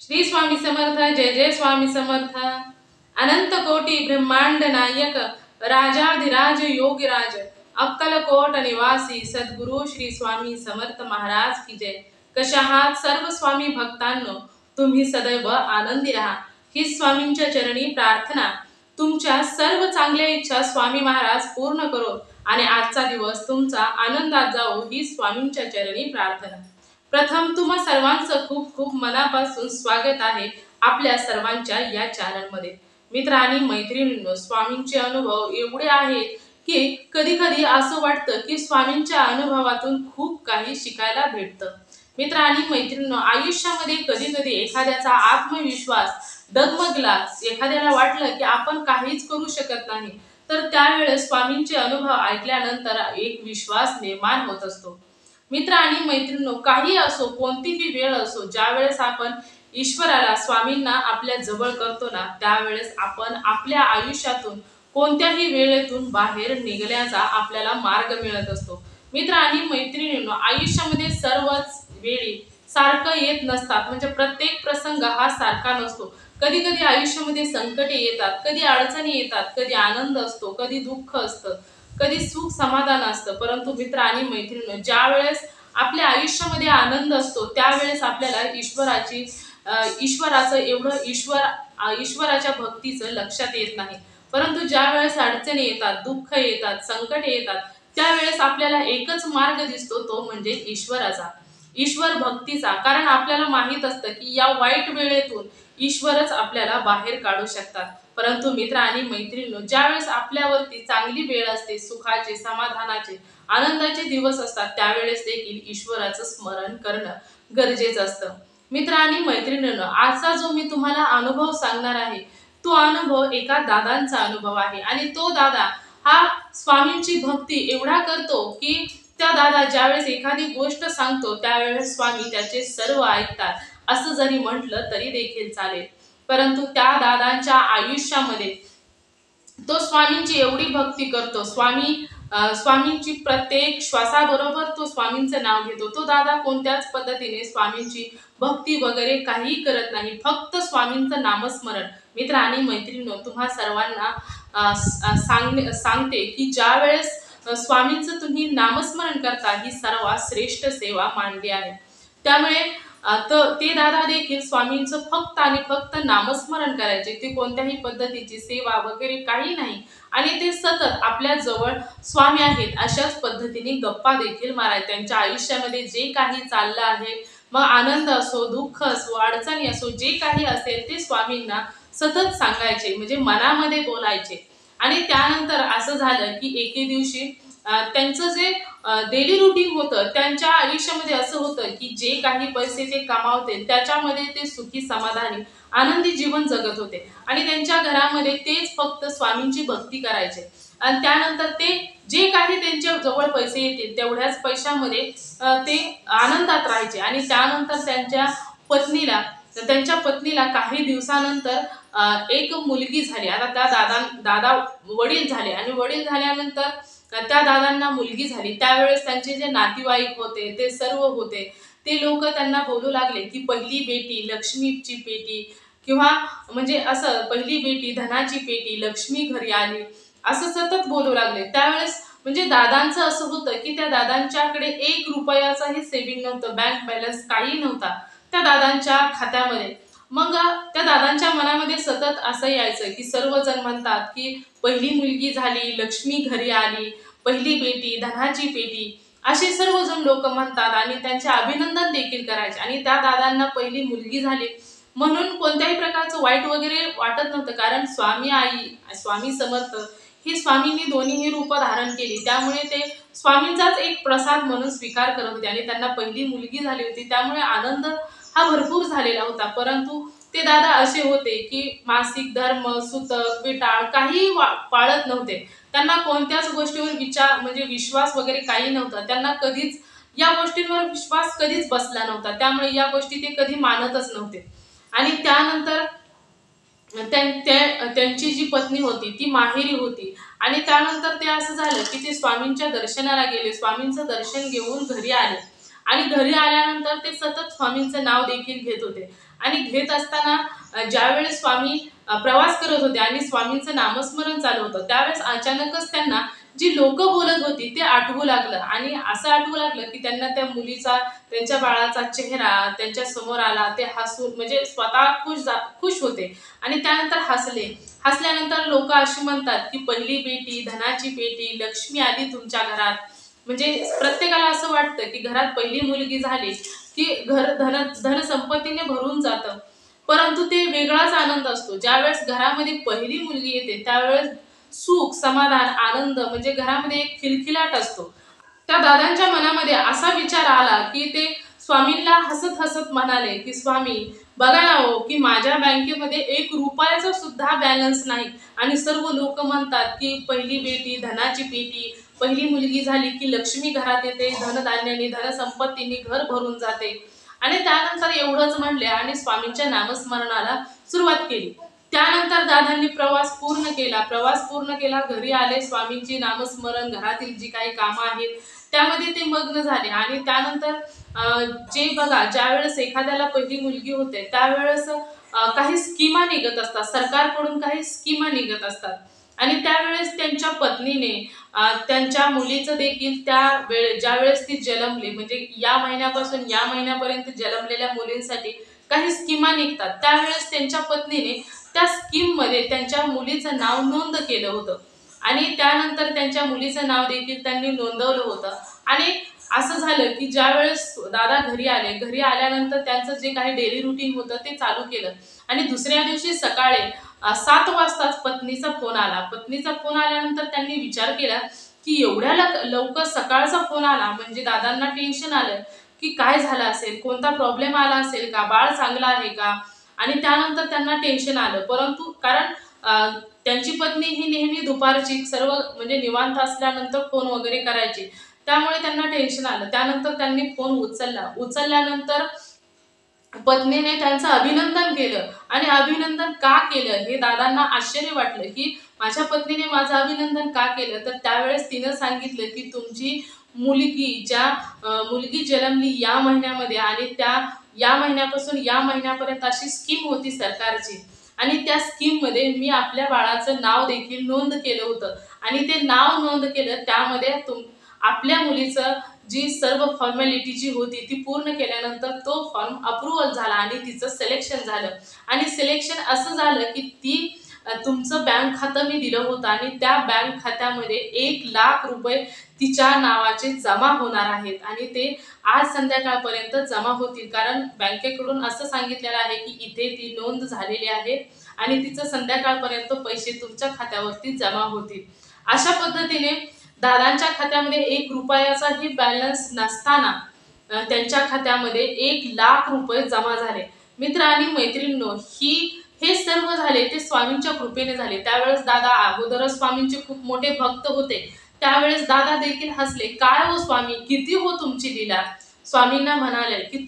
श्री स्वामी समर्थ. जय जय स्वामी समर्थ. अनंत कोटी ब्रह्मांड नायक राजाधिराज योगीराज अक्कलकोट निवासी सद्गुरु श्री स्वामी समर्थ महाराज की जय. कशा आहात सर्व स्वामी भक्तांनो? तुम्ही सदैव आनंदी राहा ही स्वामींच्या चरणी प्रार्थना. तुमच्या सर्व चांगल्या इच्छा स्वामी महाराज पूर्ण करो आणि आजचा दिवस तुमचा आनंदात जाओ ही स्वामींच्या चरणी प्रार्थना. प्रथम तुम्हा सर्वांचं खूप खूप मनापासून स्वागत आहे आपल्या सर्वांच्या या चॅनलमध्ये. मित्र आणि मैत्रिणींनो, स्वामींचे अनुभव एवढे आहेत की कधी कधी असं वाटतं की स्वामींच्या अनुभवातून खूप काही शिकायला भेटतं. मित्र आणि मैत्रिणींनो, आयुष्यामध्ये कधी कधी एखाद्याचा आत्मविश्वास डगमगला, एखाद्याला वाटलं की आपण काहीच करू शकत नाही, तर त्यावेळेस स्वामींचे अनुभव ऐकल्यानंतर एक विश्वास निर्माण होत असतो. मित्र आणि मैत्रिणींनो, काही असो, कोणतीही वेळ असो, ज्या वेळेस आपण ईश्वराला स्वामींना आपल्या जवळ करतो ना, त्यावेळेस आपण आपल्या आयुष्यातून कोणत्याही वेळेतून बाहेर निघण्याचा आपल्याला मार्ग मिळत असतो. मित्र आणि मैत्रिणींनो, आयुष्यामध्ये सर्वच वेळी सारखं येत नसतात, म्हणजे प्रत्येक प्रसंग हा सारखा नसतो. कधी कधी आयुष्यामध्ये संकटे येतात, कधी अडचणी येतात, कधी आनंद असतो, कधी दुःख असतं, कधी सुख समाधान असतं. परंतु मित्र आणि मैत्रिणी, ज्या वेळेस आपल्या आयुष्यामध्ये आनंद असतो त्यावेळेस आपल्याला ईश्वराचं एवढं ईश्वराच्या भक्तीचं लक्षात येत नाही. परंतु ज्या वेळेस अडचणी येतात, दुःख येतात, संकट येतात, त्यावेळेस आपल्याला एकच मार्ग दिसतो, तो म्हणजे ईश्वराचा, ईश्वर भक्तीचा. कारण आपल्याला माहित असतं की या वाईट वेळेतून ईश्वरच आपल्याला बाहेर काढू शकतात. परंतु मित्र आणि मैत्रिणींनो, ज्यावेळेस आपल्यावरती चांगली वेळ असते, सुखाचे, समाधानाचे, आनंदाचे दिवस असतात, त्यावेळेस देखील ईश्वराचं स्मरण करणं गरजेचं असतं. मित्र आणि मैत्रिणींनो, आजचा जो मी तुम्हाला अनुभव सांगणार आहे, तो अनुभव एका दादांचा अनुभव आहे. आणि तो दादा हा स्वामींची भक्ती एवढा करतो की त्या दादा ज्यावेळेस एखादी गोष्ट सांगतो त्यावेळेस स्वामी त्याचे सर्व ऐकतात, असं जरी म्हटलं तरी देखील चालेल. परंतु त्या दादांच्या आयुष्यामध्ये तो स्वामींची एवढी भक्ती करतो, स्वामींची प्रत्येक श्वासाबरोबर तो स्वामींचं नाव घेतो. तो दादा कोणत्याच पद्धतीने स्वामींची भक्ती वगैरे काही करत नाही, फक्त स्वामींचं नामस्मरण. मित्र आणि मैत्रिणींनो, तुम्हा सर्वांना सांगते की ज्या वेळेस स्वामींचं तुम्ही नामस्मरण करता, ही सर्वात श्रेष्ठ सेवा मानली आहे. त्यामुळे ते दादा देखील स्वामींचं फक्त आणि फक्त नामस्मरण करायचे. ते कोणत्याही पद्धतीची सेवा वगैरे काही नाही, आणि ते सतत आपल्या जवळ स्वामी आहेत अशाच पद्धतीने गप्पा देखील मारायचे. त्यांच्या आयुष्यामध्ये जे काही चाललं आहे, मग आनंद असो, दुःख असो, अडचणी असो, जे काही असेल ते स्वामींना सतत सांगायचे, म्हणजे मनामध्ये बोलायचे. आणि त्यानंतर असं झालं की एके दिवशी त्यांचं जे डेली रुटीन होतं, त्यांच्या आयुष्यामध्ये असं होतं की जे काही पैसे ते कमावते त्याच्यामध्ये ते सुखी, समाधानी, आनंदी जीवन जगत होते. आणि त्यांच्या घरामध्ये तेच फक्त स्वामींची भक्ती करायचे. आणि त्यानंतर ते जे काही त्यांच्या जवळ पैसे येतील तेवढ्याच पैशामध्ये ते आनंदात राहायचे. आणि त्यानंतर त्यांच्या पत्नीला काही दिवसानंतर एक मुलगी झाली. आता त्या दादा वडील झाले, आणि वडील झाल्यानंतर त्या दादांना मुलगी झाली. त्यावेळेस त्यांचे जे नातेवाईक होते, ते सर्व होते, ते लोक त्यांना बोलू लागले की पहिली बेटी लक्ष्मीची पेटी, किंवा म्हणजे असं पहिली बेटी धनाची पेटी, लक्ष्मी घरी आली, असं सतत बोलू लागले. त्यावेळेस म्हणजे दादांचं असं होतं की त्या दादांच्याकडे 1 रुपयाचाही सेव्हिंग नव्हतं, बँक बॅलन्स काही नव्हता त्या दादांच्या खात्यामध्ये. मग त्या दादांच्या मनामध्ये सतत असं यायचं की सर्वजण म्हणतात की पहिली मुलगी झाली, लक्ष्मी घरी आली, पहिली बेटी धनाची पेटी, असे सर्वजण लोक म्हणतात आणि त्यांचे अभिनंदन देखील करायचे. आणि त्या दादांना पहिली मुलगी झाली म्हणून कोणत्याही प्रकारचं वाईट वगैरे वाटत नव्हतं, कारण स्वामी समर्थ ही स्वामींनी दोन्हीही रूप धारण केली, त्यामुळे ते स्वामींचाच एक प्रसाद म्हणून स्वीकार करत होते. आणि त्यांना पहिली मुलगी झाली होती, त्यामुळे आनंद हा भरपूर झालेला होता. परंतु ते दादा असे होते की मासिक धर्म, सुतक, विटाळ काही पाळत नव्हते. त्यांना कोणत्याच गोष्टीवर म्हणजे विश्वास वगैरे काही नव्हता. त्यांना कधीच या गोष्टींवर विश्वास कधीच बसला नव्हता, त्यामुळे या गोष्टी ते कधी मानतच नव्हते. आणि त्यानंतर त्यांची जी पत्नी होती ती माहेरी होती. आणि त्यानंतर ते असं झालं की ते स्वामींच्या दर्शनाला गेले, स्वामींचं दर्शन घेऊन घरी आले. आणि घरी आल्यानंतर ते सतत स्वामींचं नाव देखील घेत होते. आणि घेत असताना ज्यावेळेस स्वामी प्रवास करत होते आणि स्वामींचं नामस्मरण चालू होतं, त्यावेळेस अचानकच त्यांना जी लोक बोलत होती ते आठवू लागलं. आणि असं आठवू लागलं की त्यांना त्या मुलीचा, त्यांच्या बाळाचा चेहरा त्यांच्या समोर आला. ते हसून म्हणजे स्वतः खुश होते आणि त्यानंतर हसले. हसल्यानंतर लोक अशी म्हणतात की पहिली बेटी, धनाची पेटी, लक्ष्मी आली तुमच्या घरात. म्हणजे प्रत्येकाला असं वाटतं की घरात पहिली मुलगी झाली की घर धनसंपत्तीने भरून जातं. परंतु ते वेगळाच आनंद असतो. ज्यावेळेस घरामध्ये पहिली मुलगी येते त्यावेळेस सुख, समाधान, आनंद म्हणजे घरामध्ये एक खिलखिलाट असतो. त्या दादांच्या मनामध्ये असा विचार आला की ते स्वामींना हसत हसत म्हणाले की स्वामी, बघा ना हो की माझ्या बँकेमध्ये 1 रुपयाचा सुद्धा बॅलन्स नाही आणि सर्व लोक म्हणतात की पहिली बेटी, धनाची पेटी, पहिली मुलगी झाली की लक्ष्मी घरात येते, धनधान्याने, धनसंपत्तीने घर भरून जाते. आणि त्यानंतर एवढंच म्हणले आणि स्वामींच्या नामस्मरणाला सुरुवात केली. त्यानंतर दादांनी प्रवास पूर्ण केला, घरी आले. स्वामींची नामस्मरण, घरातील जी काही कामं आहेत त्यामध्ये ते मग्न झाले. आणि त्यानंतर जे बघा, ज्यावेळेस एखाद्याला पहिली मुलगी होते त्यावेळेस काही स्कीमा निघत असतात, सरकारकडून काही स्कीमा निघत असतात. आणि त्यावेळेस त्यांच्या पत्नीने त्यांच्या मुलीचं देखील ज्यावेळेस ती जन्मली म्हणजे या महिन्यापासून या महिन्यापर्यंत जन्मलेल्या मुलींसाठी काही स्कीमा निघतात. त्यावेळेस त्यांच्या पत्नीने त्या स्कीम मध्ये त्यांच्या मुलीचं नाव नोंद केलं होतं आणि त्यानंतर त्यांच्या मुलीचं नाव देखील त्यांनी नोंदवलं होतं. आणि असं झालं की ज्यावेळेस दादा घरी आल्यानंतर त्यांचं जे काही डेली रुटीन होतं ते चालू केलं. आणि दुसऱ्या दिवशी सकाळी 7 वाजताच पत्नीचा फोन आला. पत्नीचा फोन आल्यानंतर त्यांनी विचार केला की एवढ्या लवकर सकाळचा फोन आला म्हणजे दादांना टेन्शन आलं की काय झालं असेल, कोणता प्रॉब्लेम आला असेल का, बाळ चांगलं आहे का. आणि त्यानंतर त्यांना टेन्शन आलं. परंतु कारण त्यांची पत्नी ही नेहमी दुपारची सर्व म्हणजे निवांत असल्यानंतर फोन वगैरे करायची, त्यामुळे त्यांना टेन्शन आलं. त्यानंतर त्यांनी फोन उचलल्यानंतर पत्नीने त्यांचं अभिनंदन केलं. आणि अभिनंदन का केलं हे दादांना आश्चर्य वाटलं की माझ्या पत्नीने माझं अभिनंदन का केलं. तर त्यावेळेस तिनं सांगितलं की तुमची मुलगी जन्मली या महिन्यामध्ये आणि या महिन्यापासून या महिन्यापर्यंत अशी स्कीम होती सरकारची आणि त्या स्कीम मध्ये मी आपल्या बाळाचं नाव देखील नोंद केलं होतं. आणि ते नाव नोंद केलं त्यामध्ये आपल्या मुलीचं जी सर्व फॉर्मॅलिटी जी होती ती पूर्ण केल्यानंतर तो फॉर्म अप्रुव्हल झाला आणि तिचं सिलेक्शन झालं. आणि सिलेक्शन असं झालं की तुमचं बँक खातं मी दिलं होतं आणि त्या बँक खात्यामध्ये 1 लाख रुपये तिच्या नावाचे जमा होणार आहेत आणि ते आज संध्याकाळपर्यंत जमा होतील. कारण बँकेकडून असं सांगितलेलं आहे की इथे ती नोंद झालेली आहे आणि तिचं संध्याकाळपर्यंत पैसे तुमच्या खात्यावरती जमा होतील. अशा पद्धतीने दादांच्या खात्यामध्ये 1 रुपयाचाही बॅलन्स नसताना त्यांच्या खात्यामध्ये 1 लाख रुपये जमा झाले. मित्र आणि मैत्रिणींनो, हे सर्व झाले ते स्वामींच्या कृपेने झाले. त्यावेळेस दादा अगोदरच स्वामींचे खूप मोठे भक्त होते. त्यावेळेस दादा देखील हसले, काय हो स्वामी, किती हो तुमची लीला. स्वामींना म्हणाले की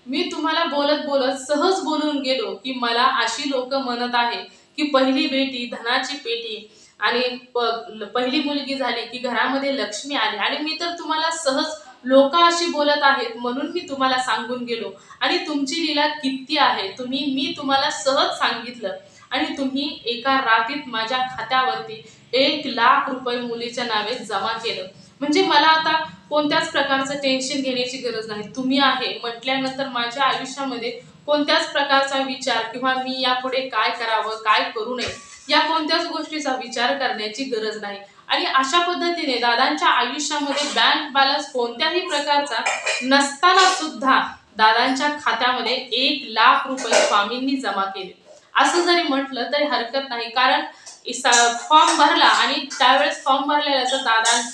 मी तुम्हाला बोलत बोलत सहज बोलून गेलो की मला अशी लोक म्हणत आहे की पहिली बेटी, धनाची पेटी आणि पहिली मुलगी झाली की घरामध्ये लक्ष्मी आली. आणि मी तर तुम्हाला सहज लोक अशी बोलत आहेत म्हणून मी तुम्हाला सांगून गेलो. आणि तुमची लीला किती आहे मी तुम्हाला सहज सांगितलं आणि तुम्ही एका रात्रीत माझ्या खात्यावरती 1 लाख रुपये मुलीच्या नावे जमा केलं. म्हणजे मला आता कोणत्याच प्रकारचं टेन्शन घेण्याची गरज नाही. तुम्ही आहे म्हटल्यानंतर माझ्या आयुष्यामध्ये कोणत्याच प्रकारचा विचार किंवा मी यापुढे काय करावं, काय करू नये या कोणत्याच गोष्टीचा विचार करण्याची गरज नाही. आणि अशा पद्धतीने दादांच्या आयुष्यामध्ये बँक बॅलन्स कोणत्याही प्रकारचा नसताना सुद्धा दादांच्या खात्यामध्ये 1 लाख रुपये स्वामींनी जमा केले असं जरी म्हटलं तरी हरकत नाही. कारण फॉर्म भरला आणि त्यावेळेस फॉर्म भरलेला तर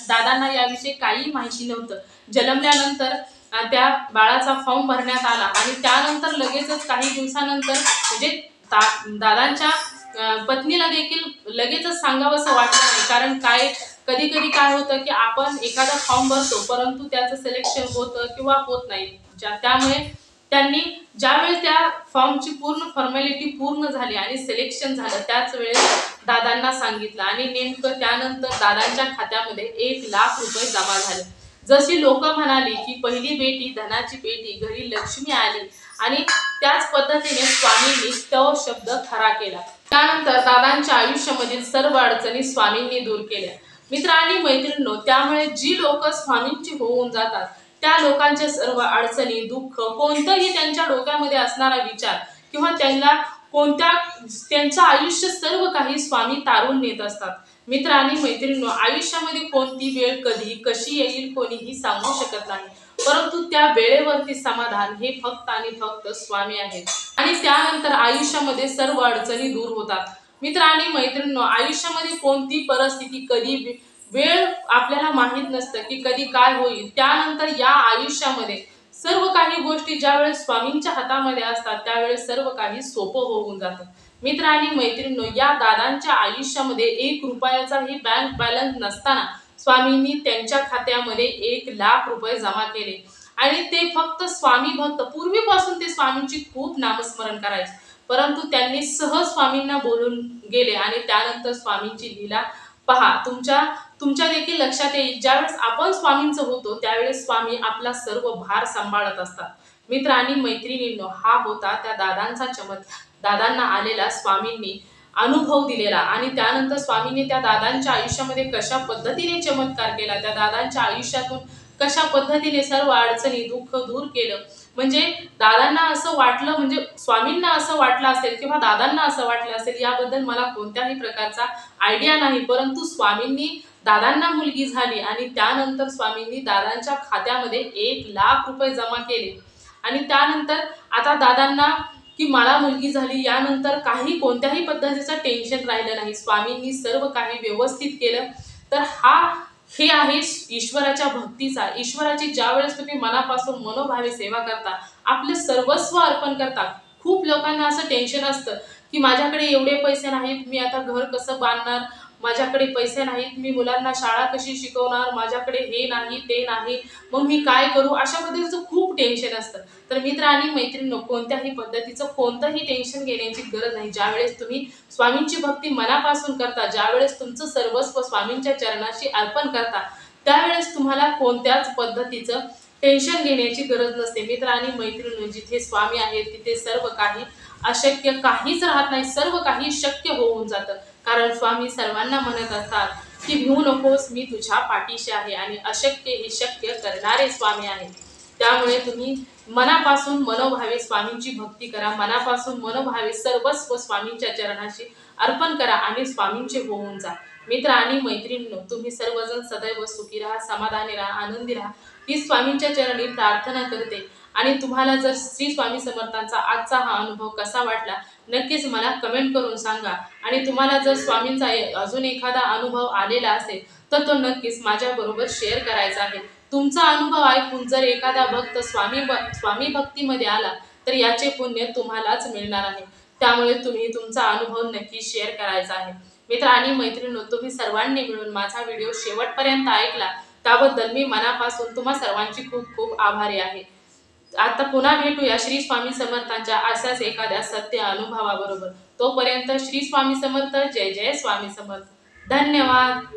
दादांना याविषयी काही माहिती नव्हतं. जन्मल्यानंतर त्या बाळाचा फॉर्म भरण्यात आला आणि त्यानंतर लगेचच काही दिवसानंतर म्हणजे दादांच्या पत्नीला देखील लगेचच सांगावंसं वाटलं नाही. कारण कधी कधी काय होतं की आपण एखादा फॉर्म भरतो परंतु त्याचं सिलेक्शन होतं किंवा होत नाही. त्यामुळे त्यांनी ज्यावेळेस त्या फॉर्मची पूर्ण फॉर्मॅलिटी पूर्ण झाली आणि सिलेक्शन झालं त्याच वेळेस दादांना सांगितलं आणि नेमकं त्यानंतर दादांच्या खात्यामध्ये 1 लाख रुपये जमा झाले. जशी लोक म्हणाली की पहिली बेटी, धनाची पेटी, घरी लक्ष्मी आली आणि त्याच पद्धतीने स्वामींनी तो शब्द खरा केला। त्यानंतर दादांच्या आयुष्यामधील सर्व अडचणी स्वामींनी दूर केल्या। मित्र आणि मैत्रिणींनो, त्यामुळे जी लोक स्वामींची होऊन जातात त्या लोकांच्या सर्व अडचणी, दुःख, कोणतंही त्यांच्या डोक्यामध्ये असणारा विचार किंवा त्यांना त्यांचं आयुष्य सर्व काही स्वामी तारून नेत असतात। मित्र आणि मैत्रिणींनो, आयुष्यामध्ये कोणती वेळ कधी कशी येईल कोणीही सांगू शकत नाही, परंतु त्या वेळेवरती समाधान हे फक्त आणि फक्त स्वामी आहेत आणि त्यानंतर आयुष्यामध्ये सर्व अडचणी दूर होतात। मित्र आणि मैत्रिणींनो, आयुष्यामध्ये कोणती परिस्थिती कधी वेळ आपल्याला माहित नसतं की कधी काय होईल। त्यानंतर या आयुष्यामध्ये सर्व काही गोष्टी ज्यावेळेस स्वामींच्या हातामध्ये असतात त्यावेळेस सर्व काही सोपं होऊन जातं। मित्र आणि मैत्रिणींनो, या दादांच्या आयुष्यामध्ये 1 रुपयाचाही बँक बॅलन्स नसताना स्वामींनी त्यांच्या खात्यामध्ये 1,00,000 रुपये जमा केले आणि ते फक्त स्वामी भक्त, पूर्वीपासून ते स्वामींची खूप नामस्मरण करायचे, परंतु त्यांनी सहज स्वामींना बोलून गेले आणि त्यानंतर स्वामींची लीला पहा तुमच्या देखील लक्षात येईल। ज्यावेळेस आपण स्वामींचं होतो त्यावेळेस स्वामी आपला सर्व भार सांभाळत असतात। मित्र आणि मैत्रिणींनो, हा होता त्या दादांचा चमत्कार, दादांना आलेला स्वामींनी अनुभव दिलेला आणि त्यानंतर स्वामींनी त्या दादांच्या आयुष्यामध्ये कशा पद्धतीने चमत्कार केला, त्या दादांच्या आयुष्यातून कशा पद्धतीने सर्व अडचणी, दुःख दूर केलं। म्हणजे दादांना असं वाटलं, म्हणजे स्वामींना असं वाटलं असेल किंवा दादांना असं वाटलं असेल याबद्दल मला कोणत्याही प्रकारचा आयडिया नाही, परंतु स्वामींनी दादांना मुलगी झाली आणि त्यानंतर स्वामींनी दादांच्या खात्यामध्ये 1,00,000 रुपये जमा केले आणि त्यानंतर आता दादांना की मला मुलगी झाली, यानंतर कोणत्याही पद्धतीचं टेन्शन राहिलं नाही, स्वामींनी सर्व काही व्यवस्थित केलं। तर हे आहे ईश्वराच्या भक्तीचा। ईश्वराची ज्यावेळेस तुम्ही मनापासून मनोभावे सेवा करता, आपले सर्वस्व अर्पण करता। खूप लोकांना असं टेन्शन असतं की माझ्याकडे एवढे पैसे नाहीत, मी आता घर कसं बांधणार, माझ्याकडे पैसे नाहीत, मी मुलांना शाळा कशी शिकवणार, माझ्याकडे हे नाही ते नाही, मग मी काय करू, अशा पद्धतीचं खूप टेन्शन असतं। तर मित्र आणि मैत्रिणींनो, कोणत्याही पद्धतीचं कोणतंही टेन्शन घेण्याची गरज नाही। ज्यावेळेस तुम्ही स्वामींची भक्ती मनापासून करता, ज्यावेळेस तुमचं सर्वस्व स्वामींच्या चरणाशी अर्पण करता, त्यावेळेस तुम्हाला कोणत्याच पद्धतीचं टेन्शन घेण्याची गरज नसते। मित्र आणि मैत्रिणींनो, जिथे स्वामी आहेत तिथे सर्व काही अशक्य काहीच राहत नाही, सर्व काही शक्य होऊन जातं, कारण स्वामी सर्वांना म्हणत असतात की भिवू नकोस, मी तुझ्या पाठीशी आहे आणि अशक्य हे शक्य करणारे स्वामी आहेत। त्यामुळे तुम्ही मनापासून मनोभावे स्वामींची भक्ती करा, मनापासून मनोभावे सर्वस्व स्वामींच्या चरणाशी अर्पण करा आणि स्वामींचे होऊन जा। मित्र आणि मैत्रिणींनो, तुम्ही सर्वजण सदैव सुखी राहा, समाधानी राहा, आनंदी राहा, ही स्वामींच्या चरणी प्रार्थना करते। आणि तुम्हाला जर श्री स्वामी समर्थांचा आजचा हा अनुभव कसा वाटला नक्कीच मला कमेंट करून सांगा आणि तुम्हाला जर स्वामींचा अजून एखादा अनुभव आलेला असेल तर तो नक्कीच माझ्याबरोबर शेअर करायचा आहे। तुमचा अनुभव ऐकून जर एखादा भक्त स्वामी भक्तीमध्ये आला तर याचे पुण्य तुम्हालाच मिळणार आहे, त्यामुळे तुम्ही तुमचा अनुभव नक्की शेअर करायचा आहे। मित्र आणि मैत्रिणींनो, तुम्ही सर्वांनी मिळून माझा व्हिडिओ शेवटपर्यंत ऐकला त्याबद्दल मी मनापासून तुम्हा सर्वांची खूप खूप आभारी आहे। आता पुन्हा भेटूया श्री स्वामी समर्थांच्या अशाच एखाद्या सत्य अनुभवाबरोबर। तोपर्यंत श्री स्वामी समर्थ, जय जय स्वामी समर्थ। धन्यवाद।